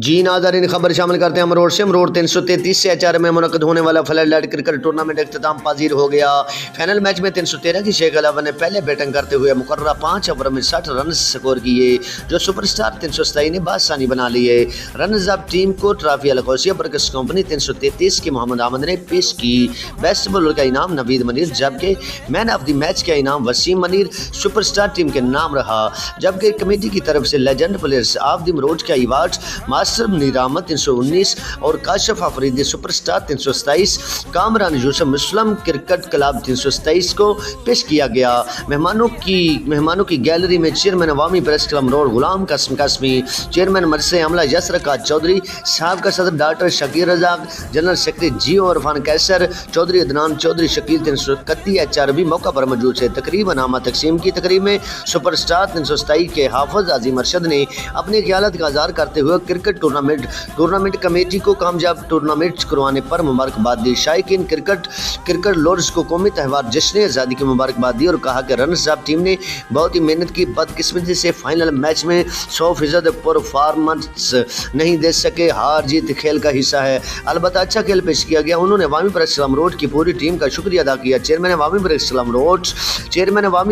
जी नाज़रीन, खबर शामिल करते हैं अमरोड़ से। अमरोड़ 333 से एचआर में मुनक्किद होने वाला फ्लड क्रिकेट टूर्नामेंट इख्तिताम पजीर हो गया। फाइनल मैच में 313 की शेख अलावा ने पहले बैटिंग करते हुए मुकर्ररा 5 ओवर में 60 रन स्कोर किए, जो सुपरस्टार 327 ने बादशाही बना लिए। रनर्स अप टीम को ट्रॉफी अलकोसिया बरकस कंपनी 333 की मोहम्मद आमद ने पेश की। बेस्ट बॉलर का इनाम नवीद मनीर, जबकि मैन ऑफ द मैच का इनाम वसीम मनीर सुपरस्टार टीम के नाम रहा। जबकि कमेटी की तरफ से legend players of the match का अवार्ड मास्टर मुनीर अहमद 319 और Kashif Afridi superstar 327, Kamran Yousuf Muslim cricket club 327 को पेश किया गया। मेहमानों की गैलरी में चेयरमैन अवामी प्रेस क्लब अमरोड़ गुलाम कासिम कासमी, चेयरमैन मरसे अमला यसरका चौधरी, साहब का सदर doctor Shakir Razzaq, general secretary Geo Irfan Qaiser, Chaudhry Adnan Chaudhry Shakeel 331 HR भी मौका पर मौजूद थे। तकरीब नामा तकसीम की तकरीब में सुपरस्टार 327 के हाफिज अजीम अरशद ने अपनी क़यादत का इज़हार करते हुए क्रिकेट टूर्नामेंट कमेटी को कामयाब टूर्नामेंट करवाने पर मुबारकबाद दी। शायकीन क्रिकेट लवर्स को कौमी त्यौहार जश्न आज़ादी की मुबारकबाद दी और कहा कि रनर्स अप टीम ने बहुत ही मेहनत की, बदकिस्मती से फाइनल मैच में 100% परफॉर्मेंस नहीं दे सके। हार जीत खेल का हिस्सा है, अलबत्ता अच्छा खेल पेश किया गया। उन्होंने अवामी प्रेस क्लब अमरोड़ की पूरी टीम का शुक्रिया अदा किया। चेयरमैन अवामी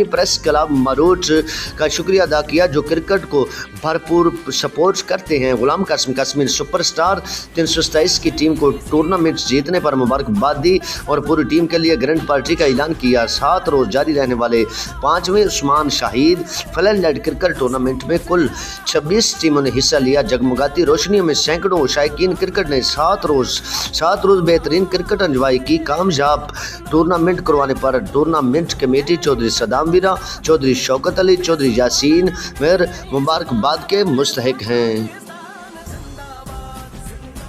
प्रेस क्लब अमरोड़ का शुक्रिया अदा किया, जो क्रिकेट को भरपूर सपोर्ट करते हैं। गुलाम कासिम कासमी सुपरस्टार 327 की टीम को टूर्नामेंट जीतने पर मुबारकबाद दी और पूरी टीम के लिए ग्रैंड पार्टी का ऐलान किया। 7 रोज जारी रहने वाले 5वें Usman Shahid flood cricket tournament में कुल 26 टीमों ने हिस्सा लिया। जगमगाती रोशनियों में सैकड़ों शायकीन क्रिकेट ने 7 रोज बेहतरीन क्रिकेट एंजॉय की। कामयाब टूर्नामेंट करवाने पर टूर्नामेंट कमेटी चौधरी सदाम वीरा, चौधरी शौकत अली, चौधरी यासीन मेहर मुबारकबाद के मुस्तहिक हैं।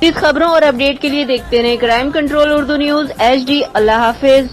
इस खबरों और अपडेट के लिए देखते रहें crime control Urdu news HD। अल्लाह हाफिज।